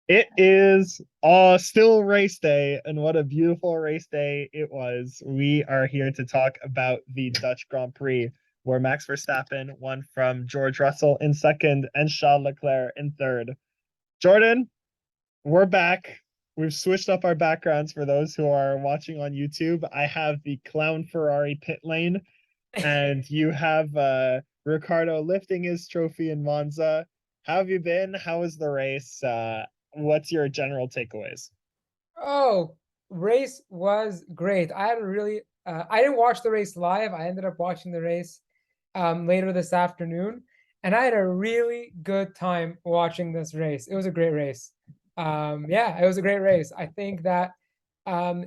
It is still race day, and what a beautiful race day it was. We are here to talk about the Dutch Grand Prix, where Max Verstappen won from George Russell in second and Charles Leclerc in third. Jordan, we're back. We've switched up our backgrounds for those who are watching on YouTube. I have the clown Ferrari pit lane, and you have Ricardo lifting his trophy in Monza. How have you been? How was the race? What's your general takeaways? Oh, race was great. I had a really I didn't watch the race live. I ended up watching the race later this afternoon, and I had a really good time watching this race. It was a great race. Yeah, it was a great race. I think that um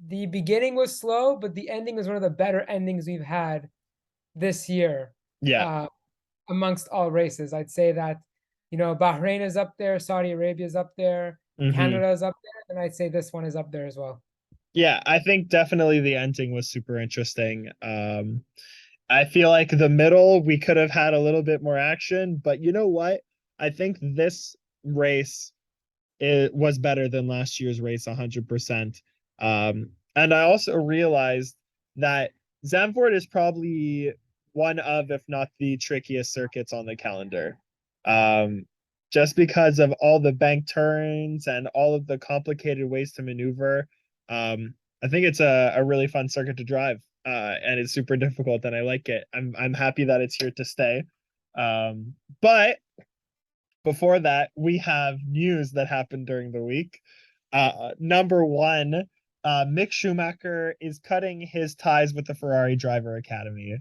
the beginning was slow, but the ending was one of the better endings we've had this year. Yeah. Uh, Amongst all races. I'd say that, Bahrain is up there, Saudi Arabia is up there, Hmm. Canada is up there, and I'd say this one is up there as well. Yeah, I think definitely the ending was super interesting. I feel like the middle we could have had a little bit more action, but you know what? I think this race it was better than last year's race 100%. And I also realized that Zandvoort is probably one of, if not the trickiest circuits on the calendar. Um, just because of all the bank turns and all of the complicated ways to maneuver. I think it's a really fun circuit to drive. And it's super difficult and I like it. I'm happy that it's here to stay. But before that, we have news that happened during the week. Number one, Mick Schumacher is cutting his ties with the Ferrari Driver Academy,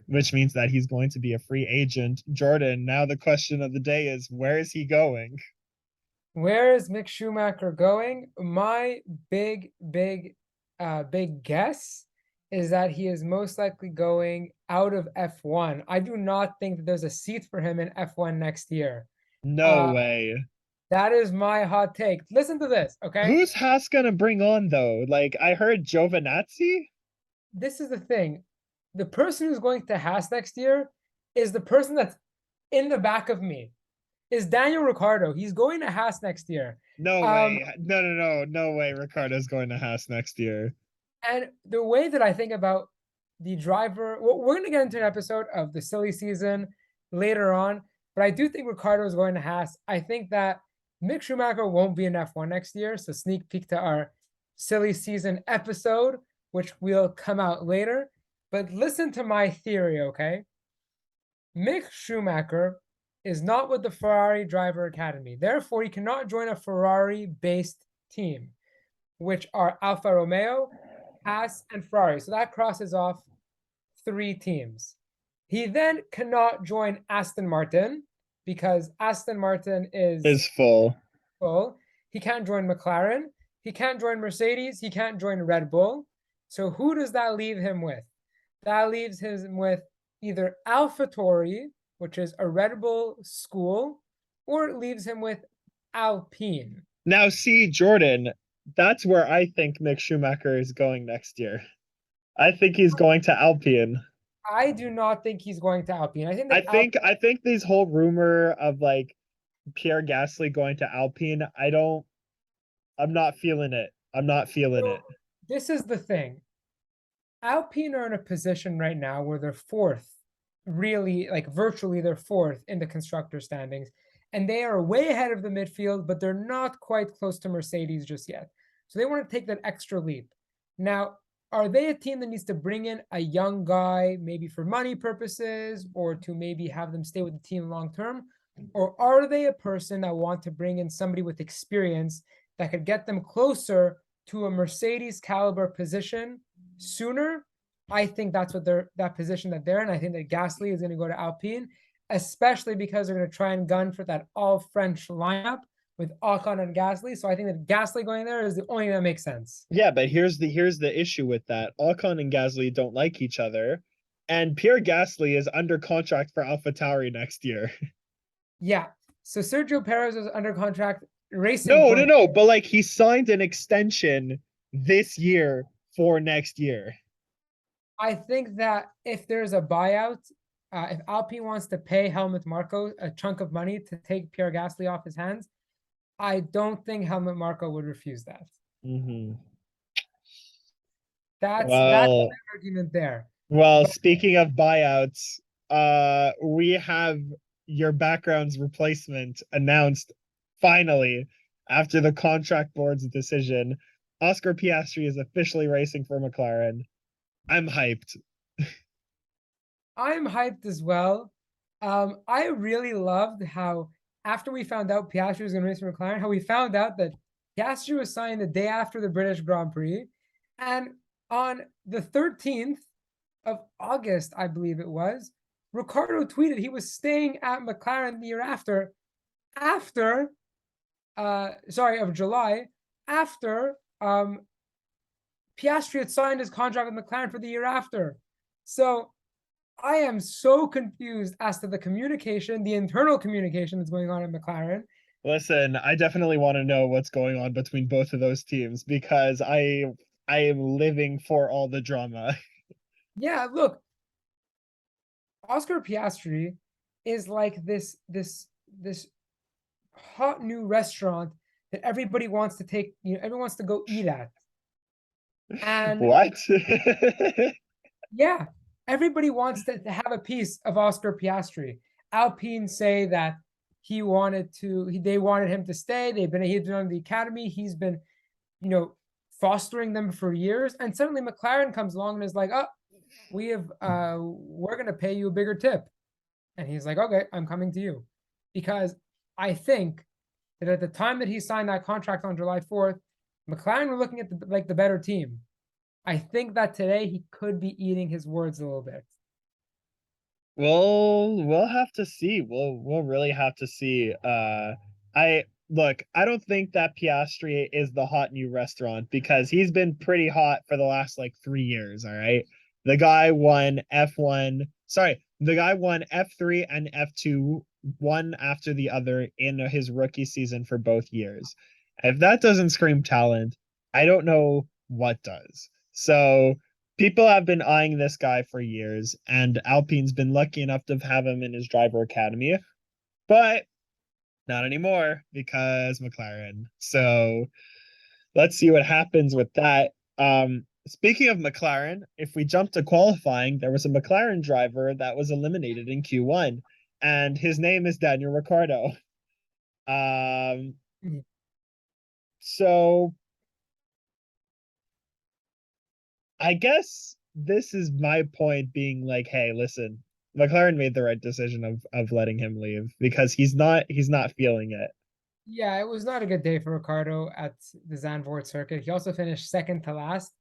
which means that he's going to be a free agent. Jordan, now the question of the day is where is he going? Where is Mick Schumacher going? My big guess is that he is most likely going out of F1. I do not think that there's a seat for him in F1 next year. No Uh, way. that is my hot take. Listen to this, okay? Who's Haas gonna bring on though? Like I heard Giovinazzi. This is the thing. The person who's going to Haas next year is the person that's in the back of me. Is Daniel Ricciardo. He's going to Haas next year. No Um, way. No way. Ricardo's going to Haas next year. and the way that I think about the driver, well, we're going to get into an episode of the silly season later on, but I do think Ricciardo is going to Haas. I think that Mick Schumacher won't be in F1 next year. So sneak peek to our silly season episode, which will come out later. But listen to my theory, okay? Mick Schumacher is not with the Ferrari Driver Academy. Therefore, he cannot join a Ferrari based team, which are Alfa Romeo, Haas, and Ferrari. So that crosses off three teams. He then cannot join Aston Martin because Aston Martin is Is full. full. He can't join McLaren. He can't join Mercedes. He can't join Red Bull. So who does that leave him with? That leaves him with either AlphaTauri, which is a Red Bull school, or it leaves him with Alpine. Now, see, Jordan, that's where I think Mick Schumacher is going next year. I think he's going to Alpine. I do not think he's going to Alpine. I think I that think Alpine. I think this whole rumor of like Pierre Gasly going to Alpine, I'm not feeling it. I'm not feeling So it. this is the thing. Alpine are in a position right now where they're fourth, really, like virtually they're fourth in the constructor standings. And they are way ahead of the midfield, but they're not quite close to Mercedes just yet. So they want to take that extra leap. Now, are they a team that needs to bring in a young guy, maybe for money purposes, or to maybe have them stay with the team long term? Or are they a person that want to bring in somebody with experience that could get them closer to a Mercedes caliber position sooner? I think that's what they're that position that they're in. I think that Gasly is going to go to Alpine, especially because they're going to try and gun for that all French lineup with Ocon and Gasly. So I think that Gasly going there is the only thing that makes sense. Yeah, but here's the issue with that. Ocon and Gasly don't like each other, and Pierre Gasly is under contract for AlphaTauri next year. Yeah. So Sergio Perez is under contract. Racing No, no, Point. no. But like he signed an extension this year for next year. I think that if there's a buyout, if Alpine wants to pay Helmut Marko a chunk of money to take Pierre Gasly off his hands, I don't think Helmut Marko would refuse that. Hmm. That's Well, my argument there. well, But speaking of buyouts, we have your background's replacement announced finally after the contract board's decision. Oscar Piastri is officially racing for McLaren. I'm hyped. I'm hyped as well. I really loved how after we found out Piastri was going to race for McLaren, how we found out that Piastri was signed the day after the British Grand Prix, and on the 13th of August, I believe it was, Ricardo tweeted he was staying at McLaren the year after, sorry, of July, after Piastri had signed his contract with McLaren for the year after. So I am so confused as to the communication, the internal communication that's going on at McLaren. Listen, I definitely want to know what's going on between both of those teams because I am living for all the drama. Yeah, look, Oscar Piastri is like this hot new restaurant that everybody wants to take, everyone wants to go eat at. And What? yeah, everybody wants to have a piece of Oscar Piastri. Alpine say that they wanted him to stay. He's been on the academy. He's been, you know, fostering them for years. And suddenly McLaren comes along and is like, oh, we're gonna pay you a bigger tip. And he's like, okay, I'm coming to you. Because I think that at the time that he signed that contract on July 4th, McLaren were looking at the better team. I think that today he could be eating his words a little bit. We'll have to see. We'll really have to see. I look, I don't think that Piastri is the hot new restaurant because he's been pretty hot for the last like 3 years, all right? The guy won F1, sorry, the guy won F3 and F2 one after the other in his rookie season for both years. If that doesn't scream talent, I don't know what does. So people have been eyeing this guy for years, and Alpine's been lucky enough to have him in his driver academy, but not anymore because McLaren. So let's see what happens with that. Speaking of McLaren, if we jump to qualifying, there was a McLaren driver that was eliminated in Q1, and his name is Daniel Ricciardo. Um, so I guess this is my point being like, hey, listen, McLaren made the right decision of letting him leave because he's not feeling it. Yeah, it was not a good day for Ricardo at the Zandvoort circuit. He also finished second to last,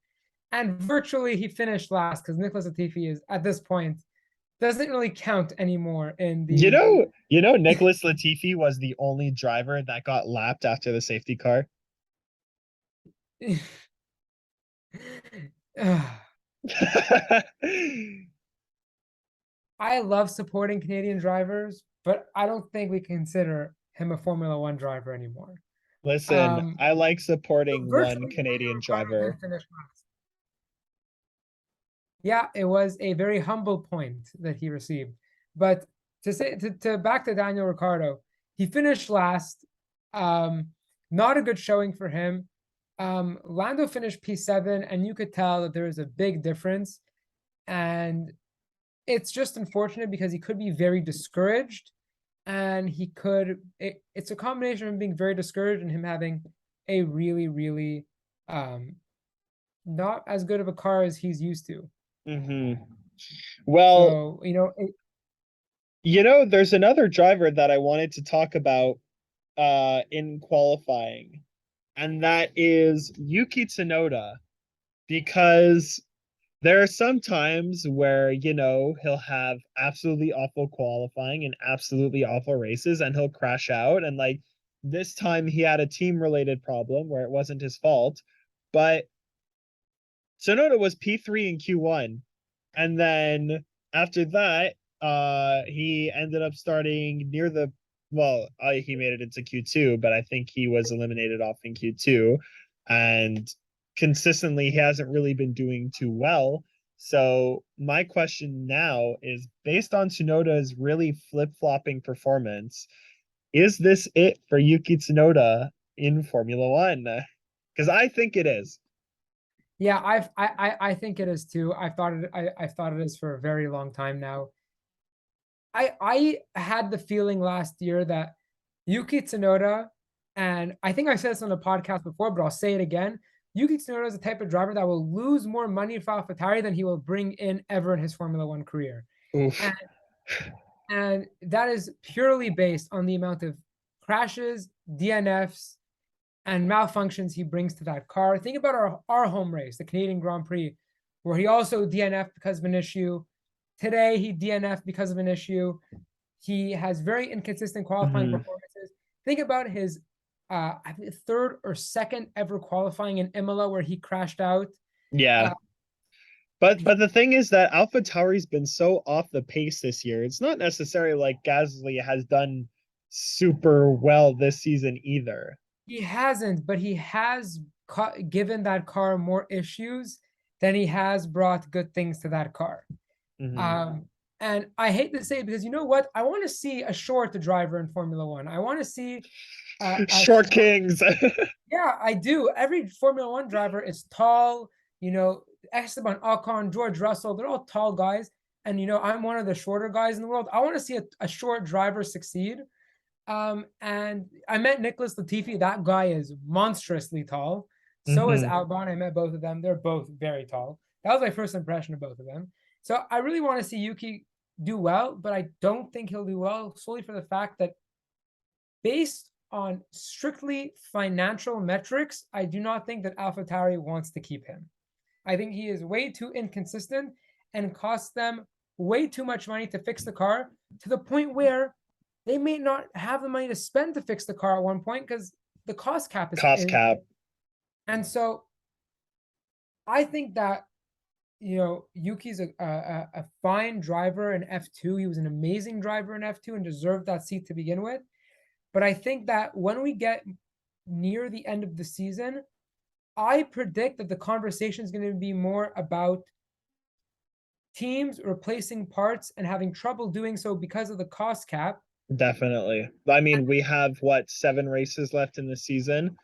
and virtually he finished last because Nicholas Latifi is at this point doesn't really count anymore in the. Nicholas Latifi was the only driver that got lapped after the safety car. I love supporting Canadian drivers, but I don't think we consider him a Formula One driver anymore. Listen, Um, I like supporting one Virtually Daniel Canadian Ricciardo driver. did finish last. Yeah, it was a very humble point that he received. But to back to Daniel Ricciardo, he finished last. Um, Not a good showing for him. Lando finished P7, and you could tell that there is a big difference. And it's just unfortunate because he could be very discouraged, and it's a combination of him being very discouraged and him having a really, really not as good of a car as he's used to. Hmm. Well, So, there's another driver that I wanted to talk about in qualifying, and that is Yuki Tsunoda, because there are some times where, he'll have absolutely awful qualifying and absolutely awful races and he'll crash out. And like this time he had a team related problem where it wasn't his fault, but Sonoda was P3 in Q1. And then after that, he ended up starting near the he made it into Q2, but I think he was eliminated off in Q2. And consistently, he hasn't really been doing too well. So my question now is based on Tsunoda's really flip-flopping performance, is this it for Yuki Tsunoda in Formula One? Because I think it is. Yeah, I think it is too. I've thought it is for a very long time now. I had the feeling last year that Yuki Tsunoda, and I think I said this on the podcast before, but I'll say it again. Yuki Tsunoda is the type of driver that will lose more money for AlphaTauri than he will bring in ever in his Formula One career. Oof. And and that is purely based on the amount of crashes, DNFs, and malfunctions he brings to that car. Think about our home race, the Canadian Grand Prix, where he also DNF'd because of an issue. Today, he DNF'd because of an issue. He has very inconsistent qualifying Mhm. performances. Think about his I think third or second ever qualifying in Imola where he crashed out. Yeah. Uh, But the thing is that AlphaTauri's been so off the pace this year. It's not necessarily like Gasly has done super well this season either. he hasn't, but he has given that car more issues than he has brought good things to that car. Mhm. Um, and I hate to say it because you know what? I want to see a short driver in Formula One. I want to see a Short Kings. yeah, I do. Every Formula One driver is tall. You know, Esteban Ocon, George Russell, they're all tall guys. And, you know, I'm one of the shorter guys in the world. I want to see a short driver succeed. And I met Nicholas Latifi. That guy is monstrously tall. So is Mhm. Albon. I met both of them. They're both very tall. That was my first impression of both of them. So I really want to see Yuki do well, but I don't think he'll do well solely for the fact that based on strictly financial metrics, I do not think that AlphaTauri wants to keep him. I think he is way too inconsistent and costs them way too much money to fix the car to the point where they may not have the money to spend to fix the car at one point because the cost cap Cost is cap. and so I think that Yuki's a fine driver in F2. He was an amazing driver in F2 and deserved that seat to begin with. But I think that when we get near the end of the season, I predict that the conversation is going to be more about teams replacing parts and having trouble doing so because of the cost cap. Definitely. I And, mean, we have what, 7 races left in the season.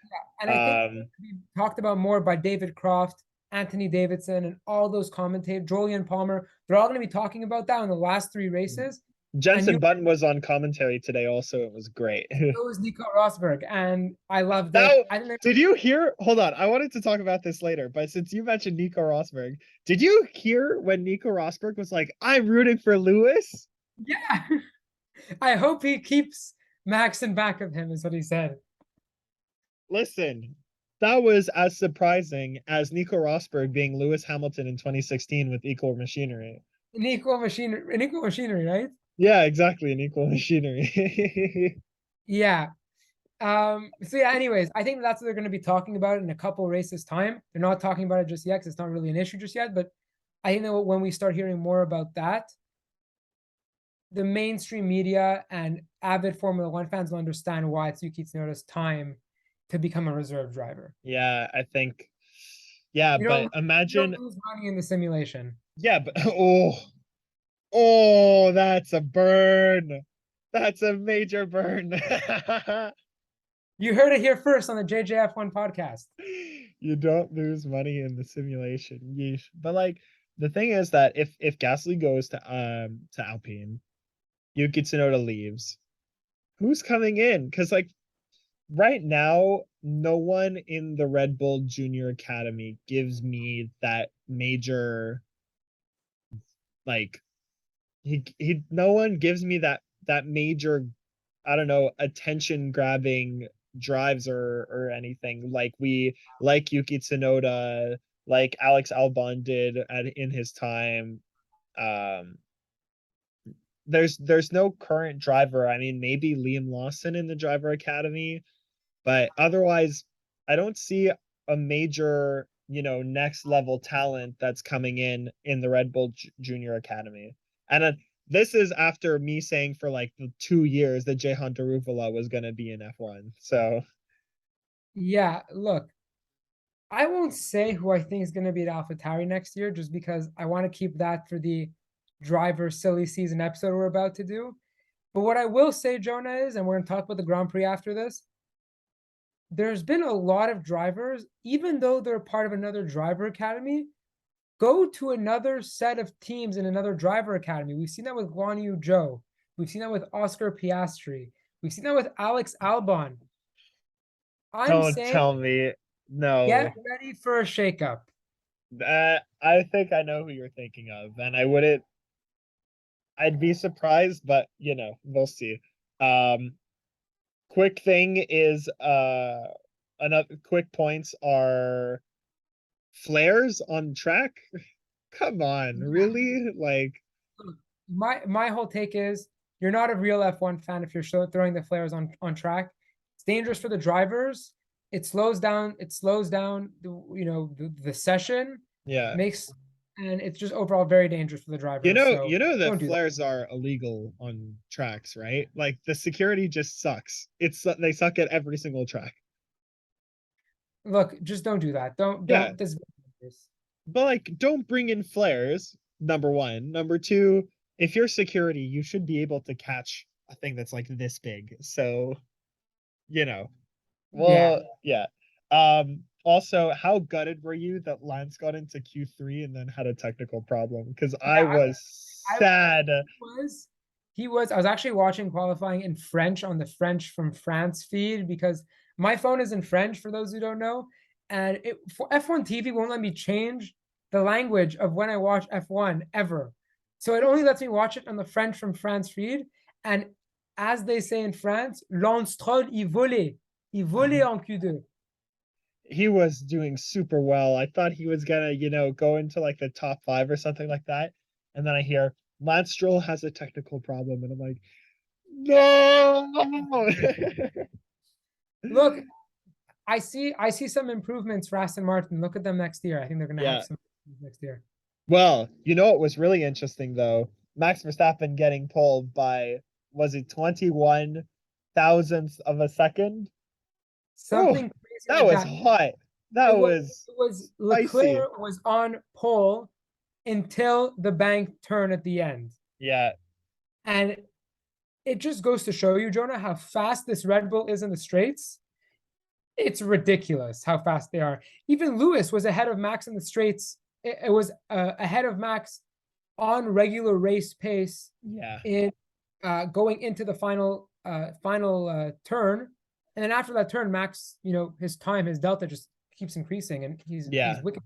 and I think Um, we talked about more by David Croft, Anthony Davidson, and all those commentators, Julian Palmer. They're all going to be talking about that in the last 3 races. And Jensen Button was on commentary today also. It was great. so was Nico Rosberg, and I loved Now, it. I think did you hear? Hold on, I wanted to talk about this later, but since you mentioned Nico Rosberg, did you hear when Nico Rosberg was like, "I'm rooting for Lewis"? yeah, I hope he keeps Max in back of him, is what he said. Listen, that was as surprising as Nico Rosberg being Lewis Hamilton in 2016 with Equal Machinery. An equal machinery, right? Yeah, exactly, an Equal Machinery. Yeah. So yeah, anyways, I think that's what they're going to be talking about in a couple races time. They're not talking about it just yet because it's not really an issue just yet. But I think that when we start hearing more about that, the mainstream media and avid Formula One fans will understand why it's Yuki Tsunoda's time to become a reserve driver. Yeah, I think. Yeah, but You don't imagine. lose money in the simulation. Yeah, but oh, that's a burn. That's a major burn. You heard it here first on the JJF1 podcast. You don't lose money in the simulation. Yeesh. But like the thing is that if Gasly goes to Alpine, Yuki Tsunoda leaves, who's coming in? Because like right now, no one in the Red Bull Junior Academy gives me that major like he no one gives me that major, I don't know, attention grabbing drives or anything like we like Yuki Tsunoda, like Alex Albon did in his time. Um, there's no current driver. I mean, maybe Liam Lawson in the driver academy, but otherwise, I don't see a major, next level talent that's coming in the Red Bull Junior Academy. And this is after me saying for like the 2 years that Jehan Daruvala was going to be in F1. So Yeah, look, I won't say who I think is going to be at AlphaTauri next year, just because I want to keep that for the driver silly season episode we're about to do. But what I will say, Jonah, is, and we're going to talk about the Grand Prix after this. there's been a lot of drivers, even though they're part of another driver academy, go to another set of teams in another driver academy. We've seen that with Guan Yu Zhou. We've seen that with Oscar Piastri. We've seen that with Alex Albon. I'm Don't saying tell me. get No. ready for a shakeup. I think I know who you're thinking of, and I'd be surprised, but we'll see. Um, quick thing is, another quick points are flares on track. Come on, Yeah. really? Like, My whole take is you're not a real F1 fan if you're throwing the flares on track. It's dangerous for the drivers. It slows down the session yeah. makes and it's just overall very dangerous for the You drivers. know, So you know that don't do that. flares are illegal on tracks, right? Like the security just sucks. They suck at every single track. Look, just don't do that. Yeah, Don't this is very dangerous. but like, don't bring in flares. Number one. Number two, if you're security, you should be able to catch a thing that's like this big. So, you know, Yeah. well, yeah. Also, how gutted were you that Lance got into Q3 and then had a technical problem? Because I Yeah, was I sad. was I was actually watching qualifying in French on the French from France feed because my phone is in French for those who don't know, and it for F1 TV won't let me change the language of when I watch F1 ever. So it only lets me watch it on the French from France feed. And as they say in France, Lance Stroll, il volait en Q2. He was doing super well. I thought he was gonna, go into like the top five or something like that. And then I hear Lance Stroll has a technical problem, and I'm like, no. Look, I see some improvements for Aston Martin. Look at them next year. I think they're going to have Yeah. some next year. Well, what was really interesting though? Max Verstappen getting pulled by, was it 21 thousandths of a second? Oh, Something crazy that like was that. hot. That It was was it was spicy. Leclerc was on pole until the bank turn at the end. Yeah. And it just goes to show you, Jonah, how fast this Red Bull is in the straights. It's ridiculous how fast they are. Even Lewis was ahead of Max in the straights. It was ahead of Max on regular race pace Yeah. in going into the final turn, and then after that turn, Max, his delta just keeps increasing, and he's Yeah. wicked.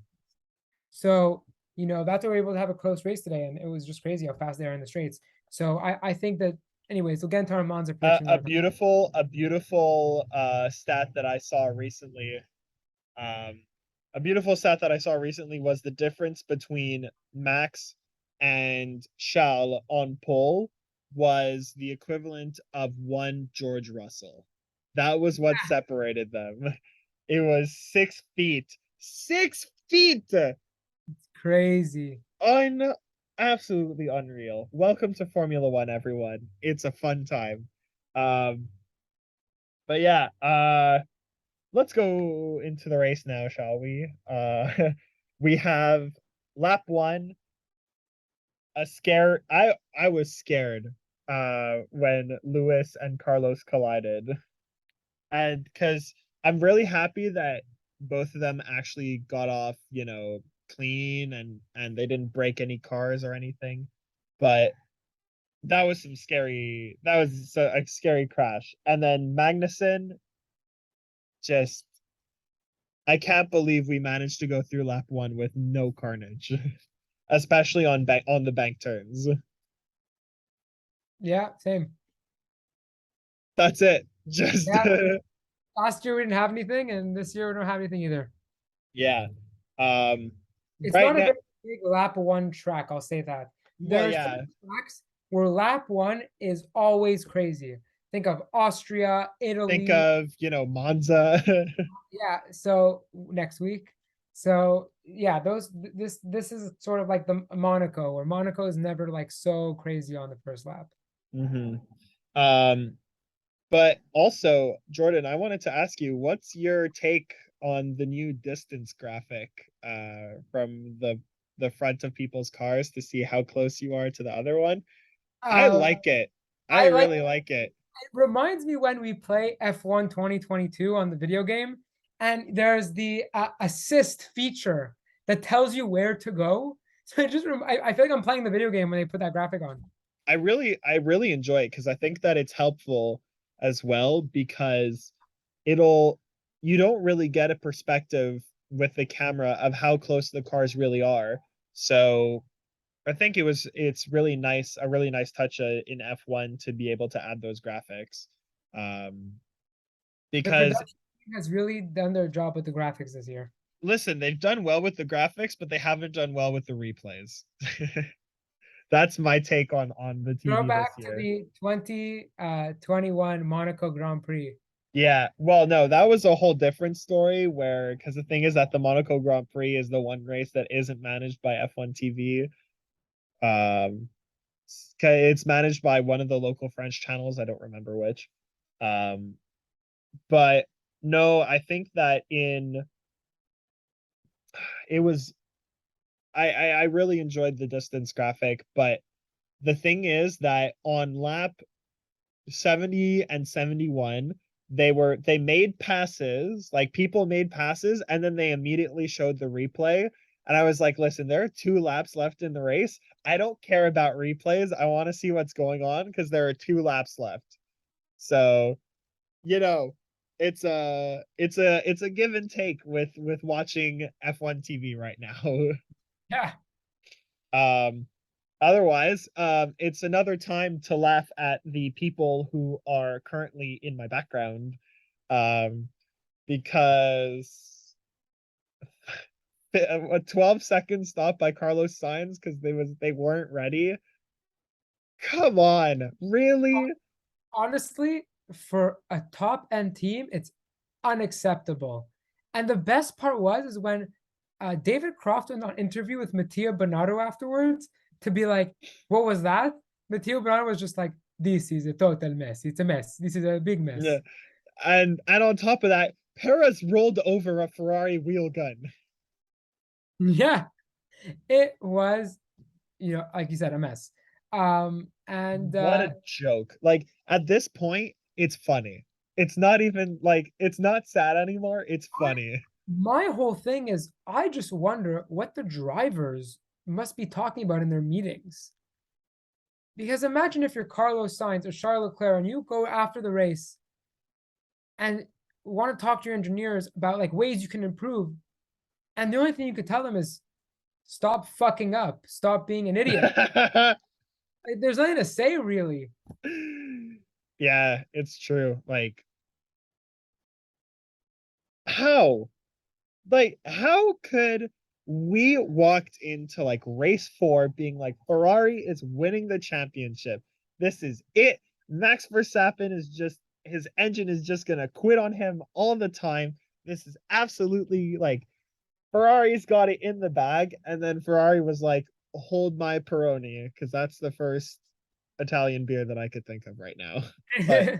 So that's why we're able to have a close race today, and it was just crazy how fast they are in the straights. So I think that anyways, we'll get into our Monza predictions. A beautiful stat that I saw recently. Um, a beautiful stat that I saw recently was the difference between Max and Charles on pole was the equivalent of one George Russell. That was what separated them. It was 6 feet. 6 feet. Crazy. Absolutely unreal. Welcome to Formula One, everyone. It's a fun time. Um, but yeah, let's go into the race now, shall we? We have lap one, a scare. I was scared when Lewis and Carlos collided. And because I'm really happy that both of them actually got off, clean, and they didn't break any cars or anything. But that was a scary crash. And then Magnussen, just, I can't believe we managed to go through lap one with no carnage, especially on the bank turns. Yeah, same. That's it. Just Yeah, last year we didn't have anything, and this year we don't have anything either. yeah. Um, It's right not a now, very big lap one track, I'll say that. well, There's some yeah. tracks where lap one is always crazy. Think of Austria, Think Italy. of, Monza. Yeah, so next week. So yeah, this is sort of like the Monaco, where Monaco is never like so crazy on the first lap. hmm Um, but also, Jordan, I wanted to ask you, what's your take on the new distance graphic from the front of people's cars to see how close you are to the other one? I Uh, like it. I I like really like it. reminds me when we play F1 2022 on the video game, and there's the assist feature that tells you where to go. So I feel like I'm playing the video game when they put that graphic on. I really enjoy it because I think that it's helpful as well because it'll you don't really get a perspective with the camera of how close the cars really are. So I think it's really nice, a really nice touch in F1 to be able to add those graphics. Um, The because production team has really done their job with the graphics this year. listen, they've done well with the graphics, but they haven't done well with the replays. That's my take on the TV this Throwback to year. the 2021 Monaco Grand Prix. Yeah, well, no, that was a whole different story where, because the thing is that the Monaco Grand Prix is the one race that isn't managed by F1 TV. Um, it's managed by one of the local French channels. I don't remember which. Um, but no, I think that in it was I really enjoyed the distance graphic, but the thing is that on lap 70 and 71 they made passes, like people made passes, and then they immediately showed the replay, and I was like, listen, there are 2 laps left in the race. I don't care about replays. I want to see what's going on because there are 2 laps left. So you know it's a give and take with watching F1 TV right now. Yeah. um Otherwise, it's another time to laugh at the people who are currently in my background, um, because a 12-second stop by Carlos Sainz because they weren't ready. Come on, really? Honestly, for a top end team, it's unacceptable. And the best part was is when David Croft went on interview with Matteo Bernardo afterwards to be like, "What was that?" Matteo Bernardo was just like, "This is a total mess. It's a mess. This is a big Yeah, mess." and on top of that, Perez rolled over a Ferrari wheel gun. Yeah, it was, like you said, a mess. And What a joke! Like at this point, it's funny. It's not even like it's not sad anymore. It's I funny. my whole thing is I just wonder what the drivers must be talking about in their meetings. Because imagine if you're Carlos Sainz or Charles Leclerc and you go after the race and want to talk to your engineers about like ways you can improve, and the only thing you could tell them is stop fucking up, stop being an idiot. Like, there's nothing to say really. Yeah, it's true. Like how? Like how could we walked into like race 4 being like Ferrari is winning the championship. This is it. Max Verstappen is just his engine is just gonna quit on him all the time. This is absolutely like Ferrari's got it in the bag, and then Ferrari was like, hold my Peroni, because that's the first Italian beer that I could think of right now. But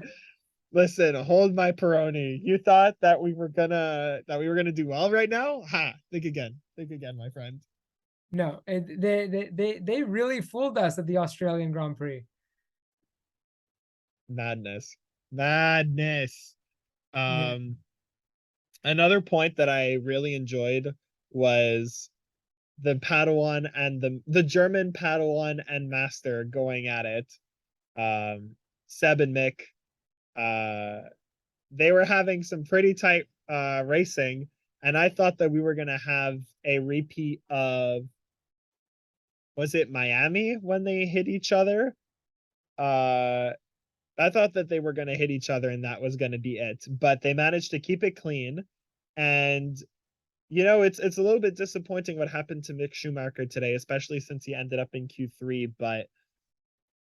listen, hold my Peroni. You thought that we were gonna do well right now? Ha! Think again. Think again, my friend. No, they really fooled us at the Australian Grand Prix. Madness. Madness. Yeah. Um, Another point that I really enjoyed was the Padawan and the German Padawan and Master going at it. Seb and Mick, uh, they were having some pretty tight racing, and I thought that we were gonna have a repeat of, was it Miami when they hit each other? Uh, I thought that they were gonna hit each other and that was gonna be it, but they managed to keep it clean, and it's a little bit disappointing what happened to Mick Schumacher today, especially since he ended up in Q3, but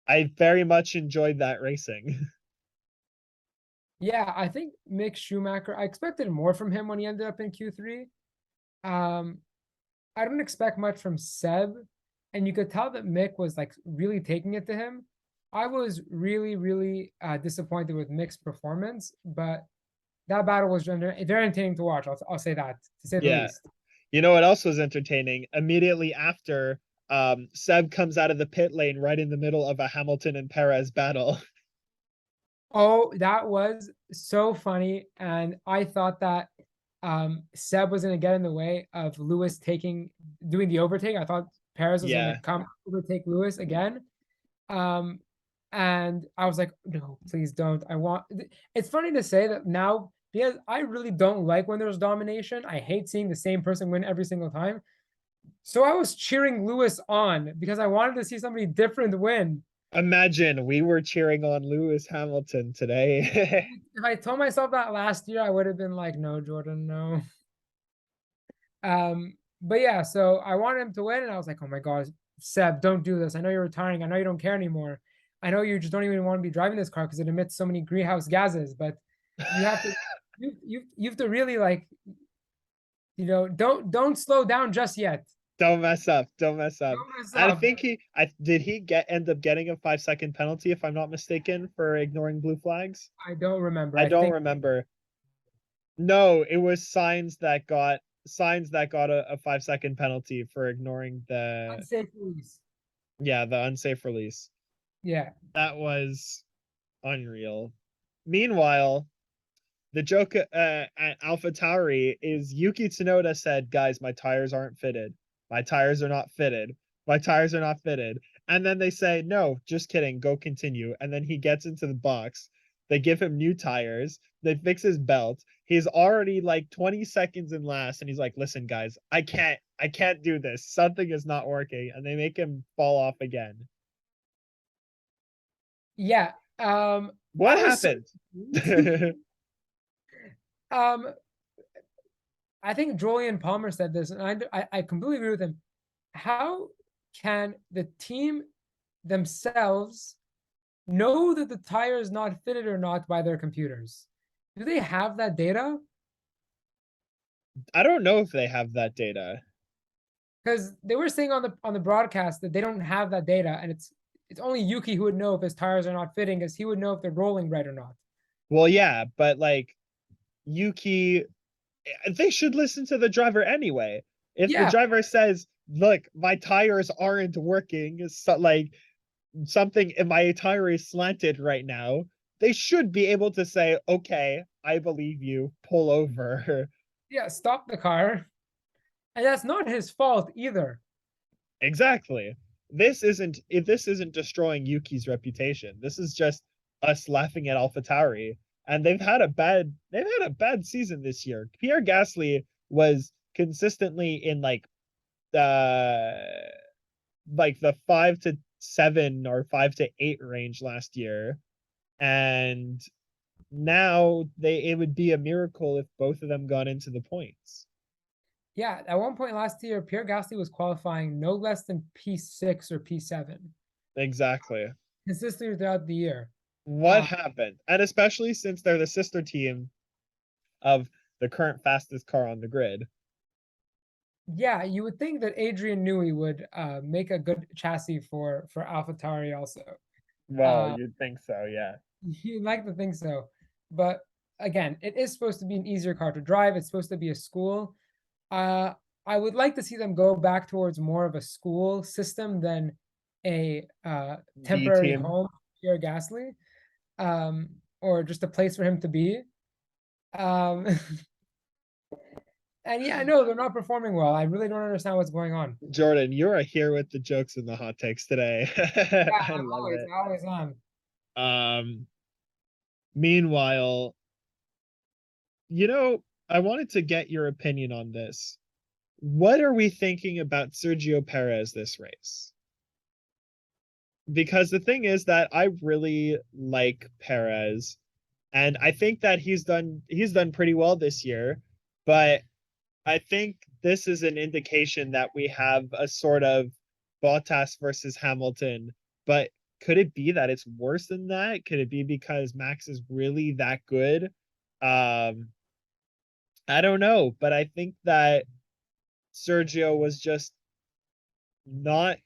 I very much enjoyed that racing. Yeah, I think Mick Schumacher, I expected more from him when he ended up in Q3. Um, I don't expect much from Seb, and you could tell that Mick was like really taking it to him. I was really, really disappointed with Mick's performance, but that battle was very entertaining to watch. I'll say that, to say the Yeah. least. You know what else was entertaining? Immediately after, Seb comes out of the pit lane right in the middle of a Hamilton and Perez battle. Oh, that was so funny. And I thought that Seb was gonna get in the way of Lewis doing the overtake. I thought Perez was gonna Yeah. come overtake Lewis again. Um, and I was like, no, please don't. It's funny to say that now because I really don't like when there's domination. I hate seeing the same person win every single time. So I was cheering Lewis on because I wanted to see somebody different win. Imagine we were cheering on Lewis Hamilton today. If I told myself that last year, I would have been like, no, Jordan, no. But yeah, so I wanted him to win, and I was like, oh my god, Seb, don't do this. I know you're retiring. I know you don't care anymore. I know you just don't even want to be driving this car because it emits so many greenhouse gases. But you have to, you have to really like, don't slow down just yet. Don't mess up. Don't mess up. Don't mess I up. think I did he end up getting a 5-second penalty if I'm not mistaken for ignoring blue flags. I don't remember. I I don't think remember. No, it was signs that got a 5-second penalty for ignoring unsafe release. the unsafe release. Yeah, That was unreal. Meanwhile, the joke at AlphaTauri is Yuki Tsunoda said, "Guys, my tires aren't fitted. My tires are not fitted. My tires are not fitted." And then they say, "No, just kidding. Go continue." And then he gets into the box. They give him new tires. They fix his belt. He's already like 20 seconds in last, and he's like, "Listen, guys, I can't do this. Something is not working." And they make him fall off again. yeah. What I was so happened? um I think Julian Palmer said this, and I completely agree with him. How can the team themselves know that the tire is not fitted or not by their computers? Do they have that data? I don't know if they have that data. Because they were saying on the broadcast that they don't have that data, and it's only Yuki who would know if his tires are not fitting, as he would know if they're rolling right or not. Well, yeah, but like Yuki, they should listen to the driver anyway. If the Yeah, driver says, "Look, my tires aren't working," so like something in my tire is slanted right now, they should be able to say, "Okay, I believe you. Pull over." yeah, stop the car. And that's not his fault either. Exactly. This isn't destroying Yuki's reputation. This is just us laughing at AlphaTauri, and they've had a bad season this year. Pierre Gasly was consistently in the the 5 to 7 or 5 to 8 range last year, and now it would be a miracle if both of them got into the points. Yeah, at one point last year, Pierre Gasly was qualifying no less than P6 or P7 Exactly. consistently throughout the year. What happened? And especially since they're the sister team of the current fastest car on the grid. Yeah, you would think that Adrian Newey would make a good chassis for AlphaTauri also. Well, Uh, you'd think so, yeah. you'd like to think so, but again, it is supposed to be an easier car to drive. It's supposed to be a school. Uh, I would like to see them go back towards more of a school system than a B temporary team. home for Pierre Gasly, or just a place for him to be. Um, and yeah, no, they're not performing well. I really don't understand what's going on. Jordan, you're here with the jokes and the hot takes today. Yeah, I love I always am. it. Meanwhile, I wanted to get your opinion on this. What are we thinking about Sergio Perez this race? Because the thing is that I really like Perez, and I think that he's done pretty well this year, but I think this is an indication that we have a sort of Bottas versus Hamilton. But could it be that it's worse than that? Could it be because Max is really that good? I don't know, but I think that Sergio was just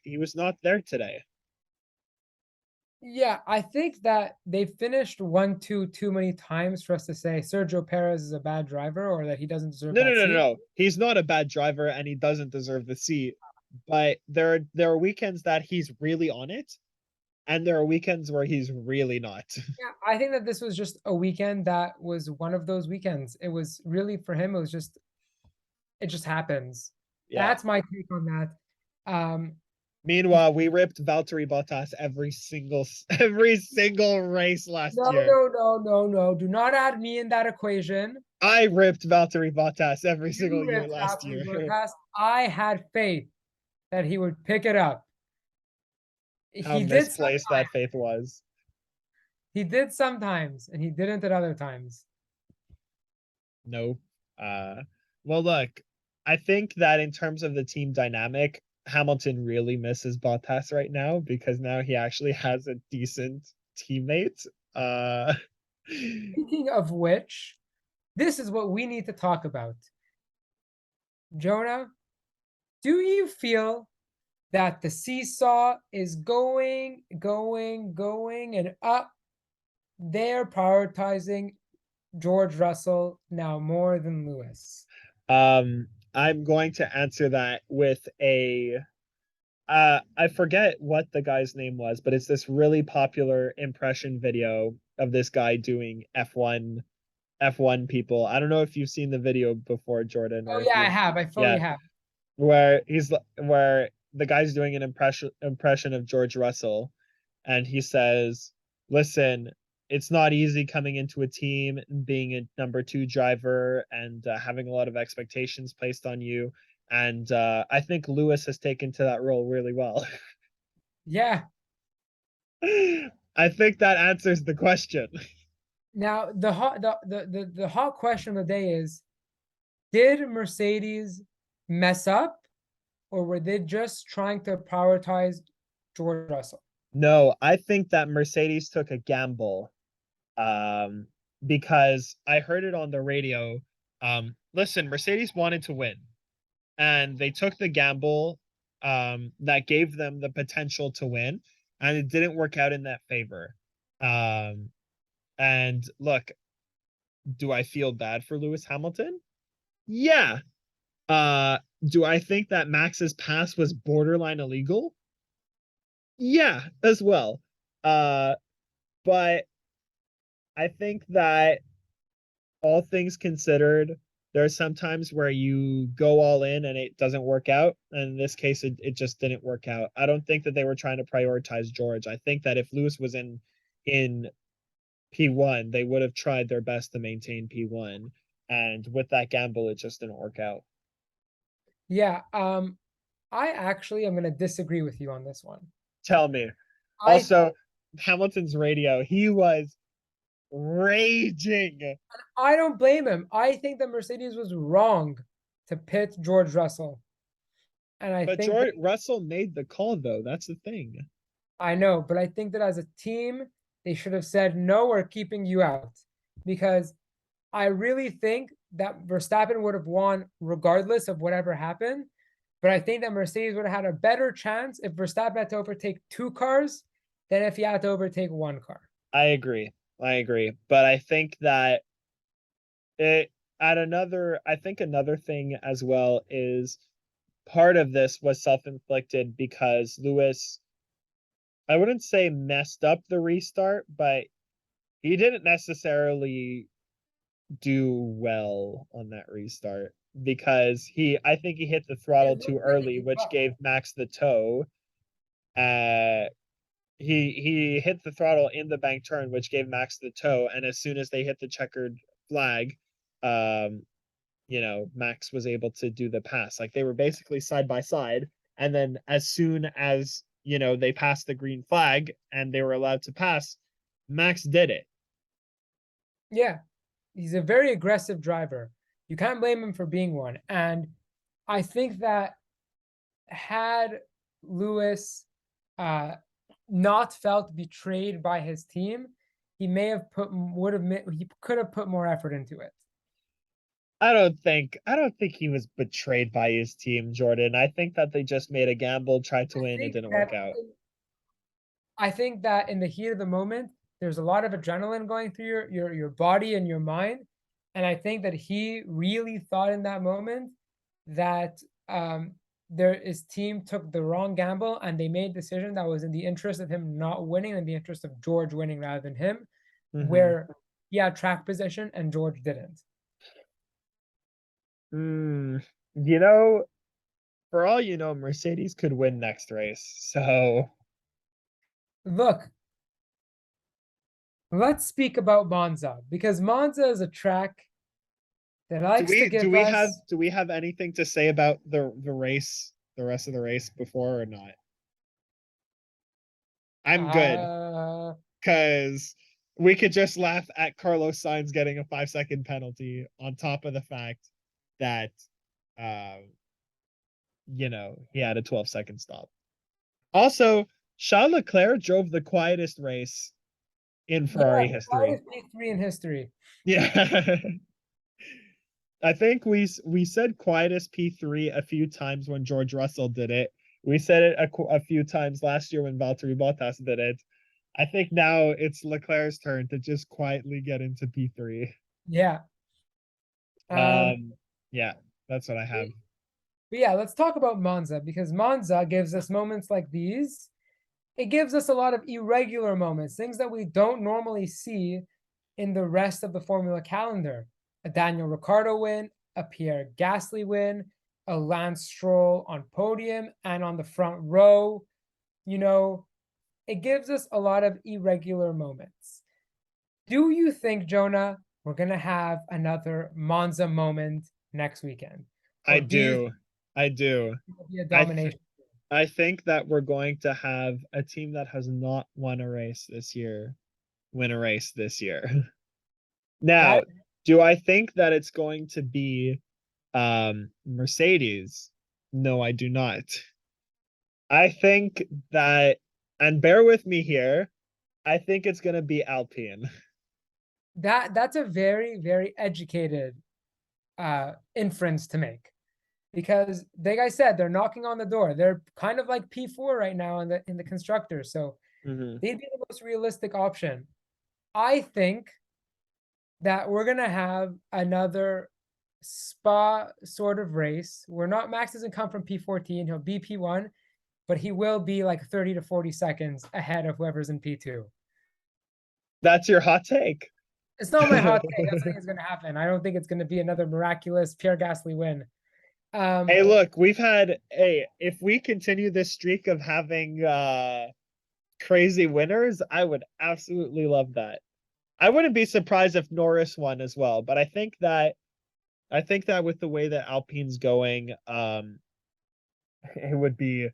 he was not there today. Yeah, I think that they finished 1-2 too many times for us to say Sergio Perez is a bad driver or that he doesn't deserve No, no, that no, no, seat. no. He's not a bad driver and he doesn't deserve the seat. But there are weekends that he's really on it. and there are weekends where he's really not. Yeah, I think that this was just a weekend that was one of those weekends. It was really for him, it just happens. Yeah. That's my take on that. Meanwhile, we ripped Valtteri Bottas every single race last No, year. no, no, no, no. Do not add me in that equation. I ripped Valtteri Bottas every single You year ripped last Valtteri year. Bottas. I had faith that he would pick it up. How He did misplaced sometimes. that faith was. He did sometimes, and he didn't at other times. No. Uh, well, look, I think that in terms of the team dynamic, Hamilton really misses Bottas right now because now he actually has a decent teammate. Uh, Speaking of which, this is what we need to talk about. Jonah, do you feel that the seesaw is going, and up? They're prioritizing George Russell now more than Lewis. I'm going to answer that with a I forget what the guy's name was, but it's this really popular impression video of this guy doing F1 people. I don't know if you've seen the video before, Jordan, Oh or if yeah, I you have. I fully yeah, have. where the guy's doing an impression of George Russell, and he says, "Listen, it's not easy coming into a team and being a number two driver and having a lot of expectations placed on you." And I think Lewis has taken to that role really well. Yeah. I think that answers the question. Now the hot question of the day is: did Mercedes mess up, or were they just trying to prioritize George Russell? No, I think that Mercedes took a gamble um, because I heard it on the radio. Listen, Mercedes wanted to win, and they took the gamble that gave them the potential to win, and it didn't work out in that favor. Um, and look, do I feel bad for Lewis Hamilton? Yeah. Do I think that Max's pass was borderline illegal? Yeah, as well. Uh, but I think that all things considered, there are some times where you go all in and it doesn't work out. And in this case, it just didn't work out. I don't think that they were trying to prioritize George. I think that if Lewis was in P1, they would have tried their best to maintain P1. And with that gamble, it just didn't work out. Yeah, I actually am going to disagree with you on this one. Tell me. I Also, Hamilton's radio, he was raging. I don't blame him. I think that Mercedes was wrong to pit George Russell, and I But think that George Russell made the call though. That's the thing. I know, but I think that as a team, they should have said no, we're keeping you out, because I really think that Verstappen would have won regardless of whatever happened. But I think that Mercedes would have had a better chance if Verstappen had to overtake two cars than if he had to overtake one car. I agree. I agree. But I think that it at another I think another thing as well is part of this was self-inflicted because Lewis, I wouldn't say messed up the restart, but he didn't necessarily do well on that restart because I think he hit the throttle It too looked like it early, did which well. gave Max the toe. Uh he hit the throttle in the bank turn, which gave Max the toe, and as soon as they hit the checkered flag, um, Max was able to do the pass. Like they were basically side by side, and then as soon as they passed the green flag and they were allowed to pass, Max did it. Yeah, he's a very aggressive driver. You can't blame him for being one. And I think that had Lewis uh, not felt betrayed by his team, he may have he could have put more effort into it. I don't think he was betrayed by his team, Jordan. I think that they just made a gamble, tried to I win, it think didn't that work out. I think that in the heat of the moment, there's a lot of adrenaline going through your body and your mind, and I think that he really thought in that moment that his team took the wrong gamble and they made a decision that was in the interest of him not winning, in the interest of George winning rather than him, Mm-hmm. where he had track position and George didn't. Mm, you know, for all you know, Mercedes could win next race. So Look, let's speak about Monza because Monza is a track that do likes to we do give we have us do we have anything to say about the race, the rest of the race before or not? I'm good uh because we could just laugh at Carlos Sainz getting a 5 second penalty on top of the fact that he had a 12 second stop. Also, Charles Leclerc drove the quietest race in yeah, Ferrari the history. quietest P3 in history. Yeah. I think we said quietest P3 a few times when George Russell did it. We said it a few times last year when Valtteri Bottas did it. I think now it's Leclerc's turn to just quietly get into P3. Yeah. Um Um, yeah, that's what I have. but yeah, let's talk about Monza because Monza gives us moments like these. It gives us a lot of irregular moments, things that we don't normally see in the rest of the Formula calendar. A Daniel Ricciardo win, a Pierre Gasly win, a Lance Stroll on podium and on the front row. You know, it gives us a lot of irregular moments. Do you think, Jonah, we're going to have another Monza moment next weekend? I Or do you do. think I do. it'll be a I th domination? I think that we're going to have a team that has not won a race this year win a race this year. Now, That do I think that it's going to be Mercedes? No, I do not. I think that, and bear with me here, I think it's going to be Alpine. that's a very, very educated inference to make. Because like I said, they're knocking on the door. They're kind of like P4 right now in the constructors. So Mm-hmm. they'd be the most realistic option. I think that we're gonna have another spa sort of race where not Max doesn't come from P14, he'll be P1, but he will be like 30 to 40 seconds ahead of whoever's in P2. That's your hot take. It's not my hot take. That's what I think is gonna happen. I don't think it's gonna be another miraculous Pierre Gasly win. Hey, Um, look, if we continue this streak of having crazy winners, I would absolutely love that. I wouldn't be surprised if Norris won as well, but I think that with the way that Alpine's going, it would be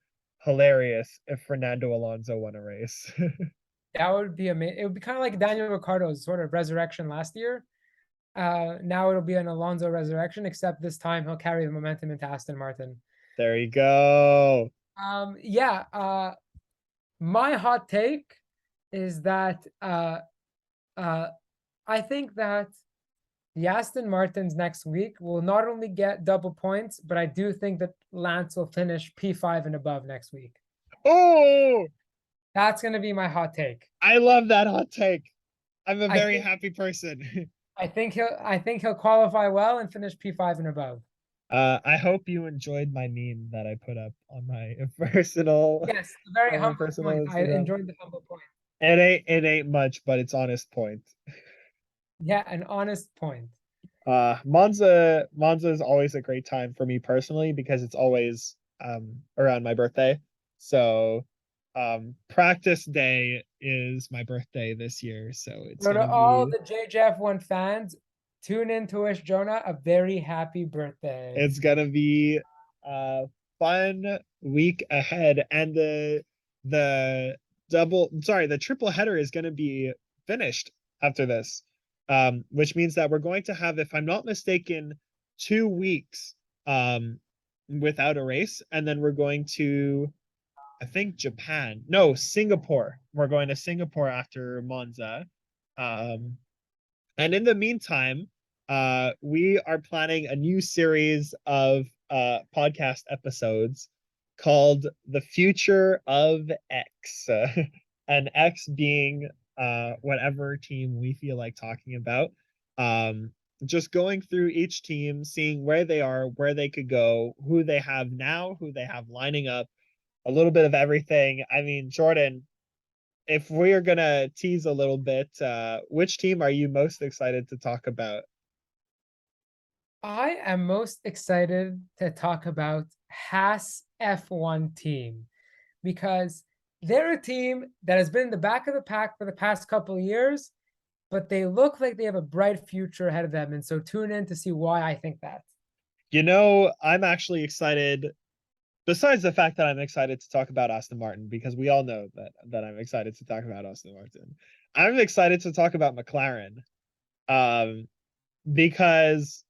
hilarious if Fernando Alonso won a race. that would be amazing. It would be kind of like Daniel Ricciardo's sort of resurrection last year. Now it'll be an Alonso resurrection, except this time he'll carry the momentum into Aston Martin. There you go. Yeah. My hot take is that uh, I think that the Aston Martins next week will not only get double points, but I do think that Lance will finish P5 and above next week. Oh, That's going to be my hot take. I love that hot take. I'm a I very think happy person. I think he'll qualify well and finish P5 and above. I hope you enjoyed my meme that I put up on my personal Yes, a very on my humble personal point. I Instagram. enjoyed the humble point. It ain't much, but it's honest point. Yeah, an honest point. Monza is always a great time for me personally because it's always around my birthday. So practice day is my birthday this year, so it's So to gonna all be the JJF1 fans, tune in to wish Jonah a very happy birthday. it's gonna be a fun week ahead. And the the triple header is gonna be finished after this. Which means that we're going to have, if I'm not mistaken, 2 weeks without a race, and then we're going to, I think, Japan. No, Singapore. We're going to Singapore after Monza. Um, and in the meantime, we are planning a new series of podcast episodes called The Future of X. And X being whatever team we feel like talking about. just going through each team, seeing where they are, where they could go, who they have now, who they have lining up, a little bit of everything. I mean, Jordan, if we are gonna tease a little bit, which team are you most excited to talk about? I am most excited to talk about Haas F1 team because they're a team that has been in the back of the pack for the past couple of years, but they look like they have a bright future ahead of them. And so tune in to see why I think that. I'm actually excited. Besides the fact that I'm excited to talk about Aston Martin, because we all know that I'm excited to talk about Aston Martin. I'm excited to talk about McLaren, um, because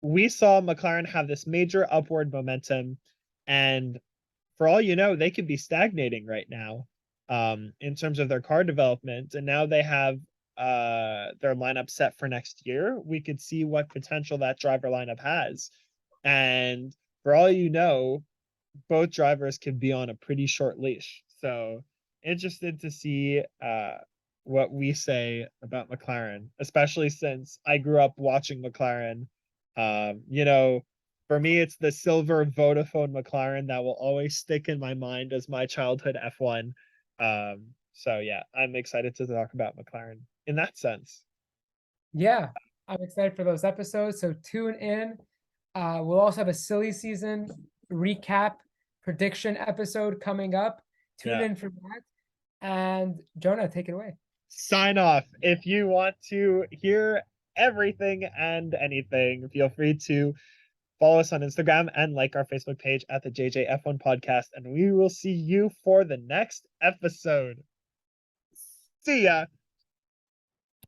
we saw McLaren have this major upward momentum, and for all you know, they could be stagnating right now, in terms of their car development. And now they have their lineup set for next year. We could see what potential that driver lineup has. And for all you know, both drivers could be on a pretty short leash. So interested to see what we say about McLaren, especially since I grew up watching McLaren. You know, for me, it's the silver Vodafone McLaren that will always stick in my mind as my childhood F1. So yeah, I'm excited to talk about McLaren in that sense. Yeah, I'm excited for those episodes. So tune in. We'll also have a silly season recap prediction episode coming up. Tune Yeah. in for that. And Jonah, take it away. Sign off. If you want to hear everything and anything, feel free to follow us on Instagram and like our Facebook page at the JJF1 podcast. And we will see you for the next episode. See ya.